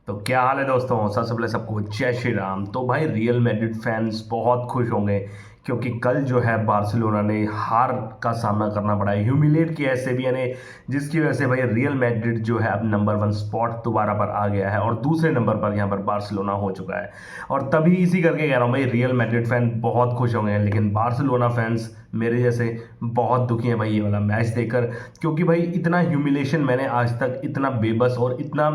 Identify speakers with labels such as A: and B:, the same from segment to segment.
A: तो क्या हाल है दोस्तों। सबसे पहले सबको जय श्री राम। तो भाई रियल मैड्रिड फैंस बहुत खुश होंगे क्योंकि कल जो है बार्सिलोना ने हार का सामना करना पड़ा है, ह्यूमिलेट किया है सेविया ने, जिसकी वजह से भाई रियल मैड्रिड जो है अब नंबर 1 स्पॉट दोबारा पर आ गया है और दूसरे नंबर पर यहाँ पर बार्सिलोना हो चुका है। और तभी इसी करके कह रहा हूँ भाई रियल मैड्रिड फैन बहुत खुश होंगे, लेकिन बार्सिलोना फैंस मेरे जैसे बहुत दुखी हैं भाई ये वाला मैच देखकर। क्योंकि भाई इतना ह्यूमिलेशन मैंने आज तक इतना बेबस और इतना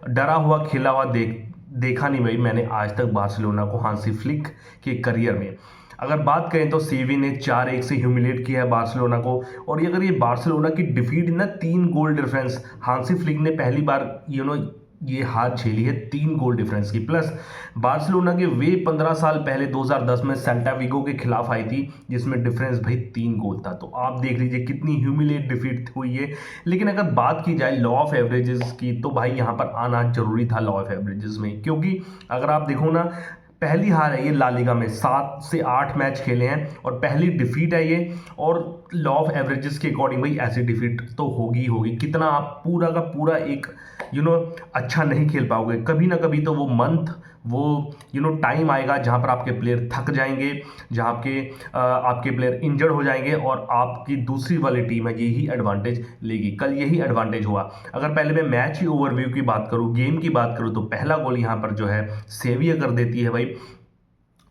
A: डरा हुआ खेला हुआ देखा नहीं भाई मैंने आज तक बार्सिलोना को हांसी फ्लिक के करियर में। अगर बात करें तो सीवी ने 4-1 से ह्यूमिलेट किया है बार्सिलोना को। और ये अगर ये बार्सिलोना की डिफीट ना 3 गोल डिफरेंस, हांसी फ्लिक ने पहली बार ये हार झेली है 3 गोल डिफरेंस की। प्लस बार्सिलोना के वे 15 साल पहले 2010 में सेल्टा विगो के खिलाफ आई थी जिसमें डिफरेंस भाई 3 गोल था। तो आप देख लीजिए कितनी ह्यूमिलेट डिफीट हुई है। लेकिन अगर बात की जाए लॉ ऑफ एवरेजेस की तो भाई यहाँ पर आना जरूरी था लॉ ऑफ एवरेजेस में, क्योंकि अगर आप देखो ना पहली हार है ये ला लीगा में, 7 से 8 मैच खेले हैं और पहली डिफीट है ये। और लॉ ऑफ एवरेजेस के अकॉर्डिंग भाई ऐसी डिफीट तो होगी होगी, कितना आप पूरा का पूरा एक यू नो अच्छा नहीं खेल पाओगे। कभी ना कभी तो वो मंथ वो टाइम आएगा जहाँ पर आपके प्लेयर थक जाएंगे, जहाँ आपके प्लेयर इंजर्ड हो जाएंगे और आपकी दूसरी वाली टीम है यही एडवांटेज लेगी। कल यही एडवांटेज हुआ। अगर पहले मैं मैच की ओवरव्यू की बात करूँ, गेम की बात करूँ, तो पहला गोल यहाँ पर जो है सेविया कर देती है भाई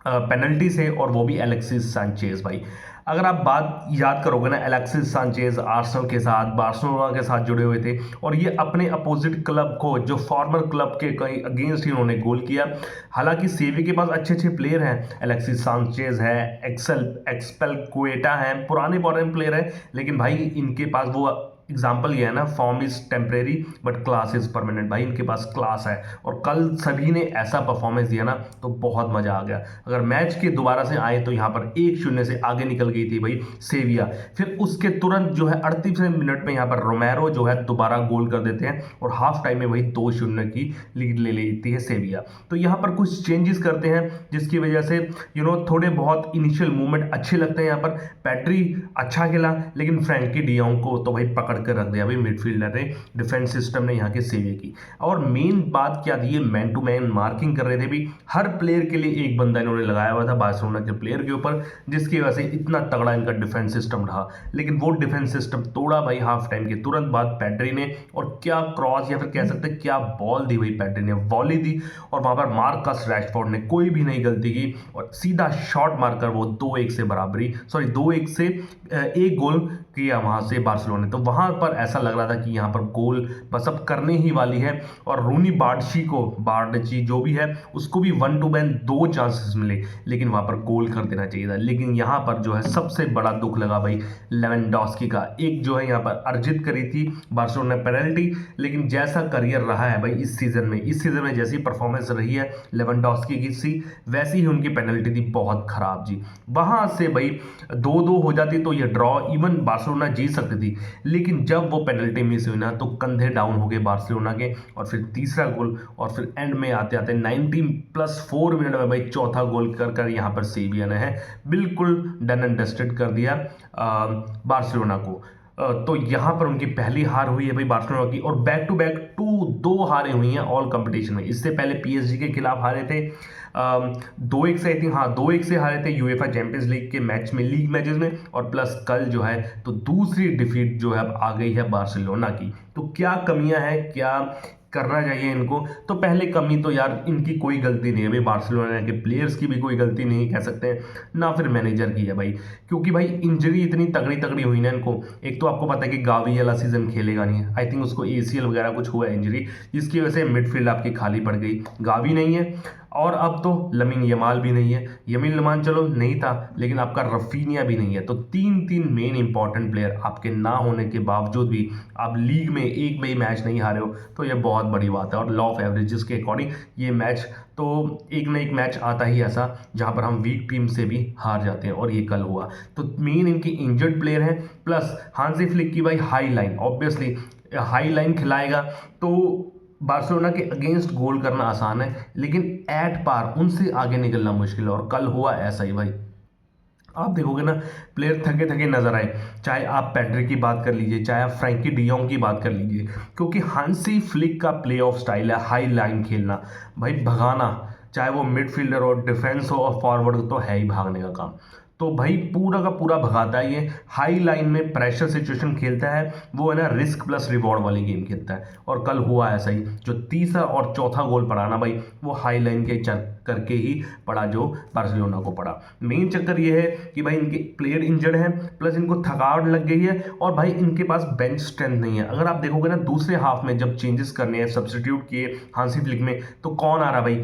A: पेनल्टी से, और वो भी एलेक्सिस सैंचेज भाई। अगर आप बात याद करोगे ना, एलेक्सिस सैंचेज आर्सेनल के साथ बार्सिलोना के साथ जुड़े हुए थे और ये अपने अपोजिट क्लब को जो फॉर्मर क्लब के कहीं अगेंस्ट ही उन्होंने गोल किया। हालांकि सेवी के पास अच्छे अच्छे प्लेयर हैं, एलेक्सिस सैंचेज है, एक्सपेल कुएटा है, पुराने पुराने प्लेयर हैं, लेकिन भाई इनके पास वो एग्जाम्पल ये है ना, form is temporary but class is permanent. भाई इनके पास क्लास है और कल सभी ने ऐसा परफॉर्मेंस दिया ना तो बहुत मजा आ गया। अगर मैच के दोबारा से आए तो यहाँ पर 1-0 से आगे निकल गई थी भाई सेविया। फिर उसके तुरंत जो है 38वें मिनट में यहाँ पर रोमेरो जो है दोबारा गोल कर देते हैं और हाफ टाइम में भाई 2-0 की लीड ले लेती है सेविया। तो यहाँ पर कुछ चेंजेस करते हैं जिसकी वजह से थोड़े बहुत इनिशियल मूवमेंट अच्छे लगते हैं। यहाँ पर पैड्री अच्छा खेला, लेकिन फ्रैंकी डियोंग को तो भाई पकड़ कर रख दिया भाई मिडफील्डर ने, डिफेंस सिस्टम ने यहाँ के सेविया की। और मेन बात क्या थी, ये मैन टू मैन मार्किंग कर रहे थे भी, हर प्लेयर के लिए एक बंदा इन्होंने लगाया हुआ था बार्सिलोना के प्लेयर के ऊपर, जिसकी वजह से इतना तगड़ा इनका डिफेंस सिस्टम रहा। लेकिन वो डिफेंस सिस्टम तोड़ा भाई हाफ टाइम के तुरंत बाद पैड्री ने। और क्या क्रॉस या फिर कह सकते हैं क्या बॉल दी भाई पैड्री ने, वॉली दी और वहां पर मार्कस रैशफोर्ड ने कोई भी नहीं गलती की और सीधा शॉट मारकर वो 2-1 से बराबरी, सॉरी 2-1 से 1 गोल किया वहां से बार्सिलोना ने। तो वहां पर ऐसा लग रहा था कि यहाँ पर गोल बस अब करने ही वाली है। और रूनी बार्डची जो भी है उसको भी 1-2 2 चांसेस मिले, लेकिन वहां पर गोल कर देना चाहिए था। लेकिन यहाँ पर जो है सबसे बड़ा दुख लगा भाई लेवेंडोस्की का, एक जो है यहाँ पर अर्जित करी थी बार्सिलोना पेनल्टी। लेकिन जैसा करियर रहा है भाई इस सीजन में जैसी परफॉर्मेंस रही है लेवेंडोस्की की सी, वैसी ही उनकी पेनल्टी थी बहुत खराब जी। वहां से भाई 2-2 हो जाती तो ये ड्रॉ इवन बार्सिलोना जीत सकती थी। लेकिन जब वो पेनल्टी मिस हुई ना तो कंधे डाउन हो गए बार्सिलोना के, और फिर तीसरा गोल और फिर एंड में आते आते 19+4 मिनट में भाई चौथा गोल कर यहाँ पर सेविया ने है बिल्कुल डन एंड डस्टेड कर दिया बार्सिलोना को। तो यहाँ पर उनकी पहली हार हुई है भाई बार्सिलोना की, और बैक टू बैक 2 हारें हुई हैं ऑल कंपटीशन में। इससे पहले पीएसजी के खिलाफ हारे थे 2-1 से, आई थिंक, हाँ 2-1 से हारे थे यूएफए चैंपियंस लीग के मैच में, लीग मैचेस में। और प्लस कल जो है तो दूसरी डिफीट जो है अब आ गई है बार्सिलोना की। तो क्या कमियां हैं, क्या करना चाहिए इनको। तो पहले कमी तो यार इनकी कोई गलती नहीं है भाई, बार्सिलोना के प्लेयर्स की भी कोई गलती नहीं कह सकते हैं, ना फिर मैनेजर की है भाई। क्योंकि भाई इंजरी इतनी तगड़ी तगड़ी हुई ना इनको। एक तो आपको पता है कि गावी वाला सीजन खेलेगा नहीं है, आई थिंक उसको एसीएल वगैरह कुछ हुआ है इंजरी, जिसकी वजह से मिडफील्ड आपकी खाली पड़ गई। गावी नहीं है और अब तो लमीन यमाल भी नहीं है, यमीन लमान चलो नहीं था, लेकिन आपका रफीनिया भी नहीं है। तो 3 मेन इंपॉर्टेंट प्लेयर आपके ना होने के बावजूद भी आप लीग में एक भी मैच नहीं हारे हो, तो ये बहुत बड़ी बात है। और लॉ ऑफ एवरेजेस के अकॉर्डिंग ये मैच तो एक ना एक मैच आता ही ऐसा जहां पर हम वीक टीम से भी हार जाते हैं, और ये कल हुआ। तो मेन इनकी इंजर्ड प्लेयर है, प्लस हांसी फ्लिक की भाई high line, obviously high line खिलाएगा तो बार्सिलोना के अगेंस्ट गोल करना आसान है, लेकिन एट पार उनसे आगे निकलना मुश्किल है, और कल हुआ ऐसा ही भाई। आप देखोगे ना, प्लेयर थके थके नजर आए, चाहे आप पेड्री की बात कर लीजिए, चाहे आप फ्रैंकी डियोंग की बात कर लीजिए, क्योंकि हांसी फ्लिक का प्ले ऑफ स्टाइल है हाई लाइन खेलना, भाई भगाना, चाहे वो मिडफील्डर हो, डिफेंस हो और फॉरवर्ड, तो है ही भागने का काम। तो भाई पूरा का पूरा भगाता है ये, हाई लाइन में प्रेशर सिचुएशन खेलता है, वो है ना रिस्क प्लस रिवॉर्ड वाली गेम खेलता है। और कल हुआ ऐसा ही, जो तीसरा और चौथा गोल पड़ा ना भाई, वो हाई लाइन के करके ही पड़ा, जो बार्सिलोना को पड़ा। मेन चक्कर ये है कि भाई इनके प्लेयर इंजर्ड हैं, प्लस इनको थकावट लग गई है, और भाई इनके पास बेंच स्ट्रेंथ नहीं है। अगर आप देखोगे ना दूसरे हाफ में जब चेंजेस करने हैं, सब्स्टिट्यूट किए हांसी फ्लिक में, तो कौन आ रहा है भाई?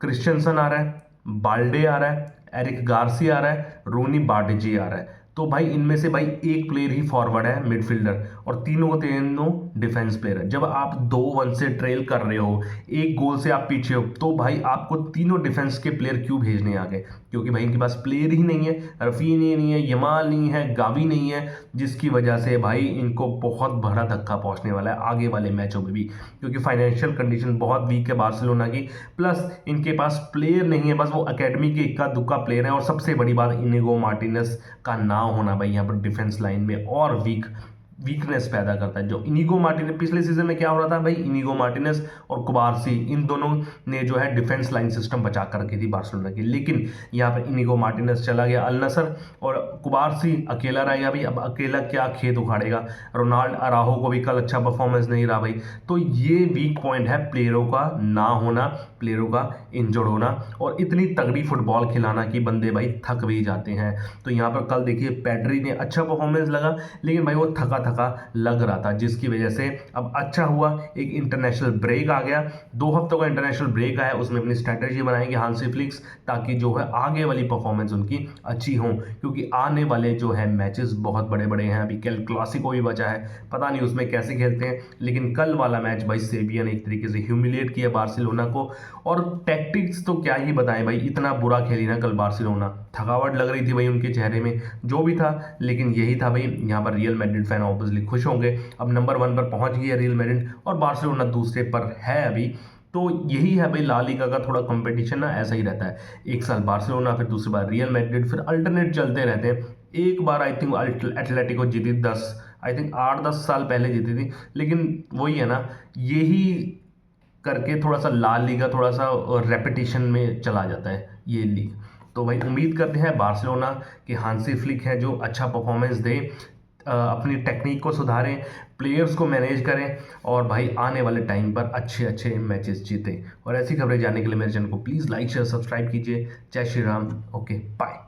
A: क्रिश्चियनसन आ रहा है, बाल्डे आ रहा है, एरिक गार्सी आ रहा है, रोनी बार्डेजी आ रहा है। तो भाई इनमें से भाई एक प्लेयर ही फॉरवर्ड है, मिडफील्डर, और तीनों के तीनों डिफेंस प्लेयर है। जब आप 2-1 से ट्रेल कर रहे हो, एक गोल से आप पीछे हो, तो भाई आपको तीनों डिफेंस के प्लेयर क्यों भेजने आगे? क्योंकि भाई इनके पास प्लेयर ही नहीं है, रफीनी नहीं है, यमाल नहीं है, गावी नहीं है, जिसकी वजह से भाई इनको बहुत बड़ा धक्का पहुंचने वाला है आगे वाले मैचों में भी, क्योंकि फाइनेंशियल कंडीशन बहुत वीक है बार्सिलोना की, प्लस इनके पास प्लेयर नहीं है, बस वो एकेडमी के इक्का दुक्का प्लेयर है। और सबसे बड़ी बात, इनिगो मार्टिनेज का ना होना भाई यहाँ पर डिफेंस लाइन में और वीकनेस पैदा करता है। जो इनिगो मार्टिनेज, पिछले सीजन में क्या हो रहा था भाई, इनिगो मार्टिनेज और कुबारसी, इन दोनों ने जो है डिफेंस लाइन सिस्टम बचा कर रखी थी बार्सिलोना की, लेकिन यहाँ पर इनिगो मार्टिनेज चला गया अल नसर, और कुबारसी अकेला रह गया भाई। अब अकेला क्या खेत उखाड़ेगा? रोनाल्ड अराहो को भी कल अच्छा परफॉर्मेंस नहीं रहा भाई। तो ये वीक पॉइंट है, प्लेयरों का ना होना, प्लेयरों का इंजर्ड होना, और इतनी तगड़ी फुटबॉल खिलाना कि बंदे भाई थक भी जाते हैं। तो यहाँ पर कल देखिए पेड्री ने अच्छा परफॉर्मेंस लगा, लेकिन भाई वो थका थका लग रहा था, जिसकी वजह से अब अच्छा हुआ एक इंटरनेशनल ब्रेक आ गया, 2 हफ्तों का इंटरनेशनल ब्रेक आया, उसमें अपनी स्ट्रैटेजी बनाएंगे हांसी फ्लिक्स, ताकि जो है आगे वाली परफॉर्मेंस उनकी अच्छी हो, क्योंकि आने वाले जो है मैचेस बहुत बड़े बड़े हैं। अभी कल क्लासिको भी बचा है, पता नहीं उसमें कैसे खेलते हैं, लेकिन कल वाला मैच भाई सेविया ने एक तरीके से ह्यूमिलिएट किया बार्सिलोना को। और टैक्टिक्स तो क्या ही बताएं भाई, इतना बुरा खेली ना कल बार्सिलोना, थकावट लग रही थी भाई उनके चेहरे में, जो भी था, लेकिन यही था भाई। यहाँ पर रियल मैड्रिड फैन ऑब्वियसली खुश होंगे, अब नंबर 1 पर पहुंच गई है रियल मैड्रिड, और बार्सिलोना दूसरे पर है अभी। तो यही है भाई, ला लीगा का थोड़ा कंपटीशन ना ऐसा ही रहता है, एक साल बार्सिलोना, फिर दूसरी बार रियल मैड्रिड, फिर अल्टरनेट चलते रहते हैं। एक बार आई थिंक एटलेटिको जीती, 10 आई थिंक 8-10 साल पहले जीती थी, लेकिन वही है ना, यही करके थोड़ा सा ला लीगा थोड़ा सा रेपिटेशन में चला जाता है ये लीग। तो भाई उम्मीद करते हैं बार्सिलोना कि हांसी फ्लिक है जो अच्छा परफॉर्मेंस दे, अपनी टेक्निक को सुधारें, प्लेयर्स को मैनेज करें, और भाई आने वाले टाइम पर अच्छे अच्छे मैचेस जीतें। और ऐसी खबरें जानने के लिए मेरे चैनल को प्लीज़ लाइक शेयर सब्सक्राइब कीजिए। जय श्री राम। Okay bye.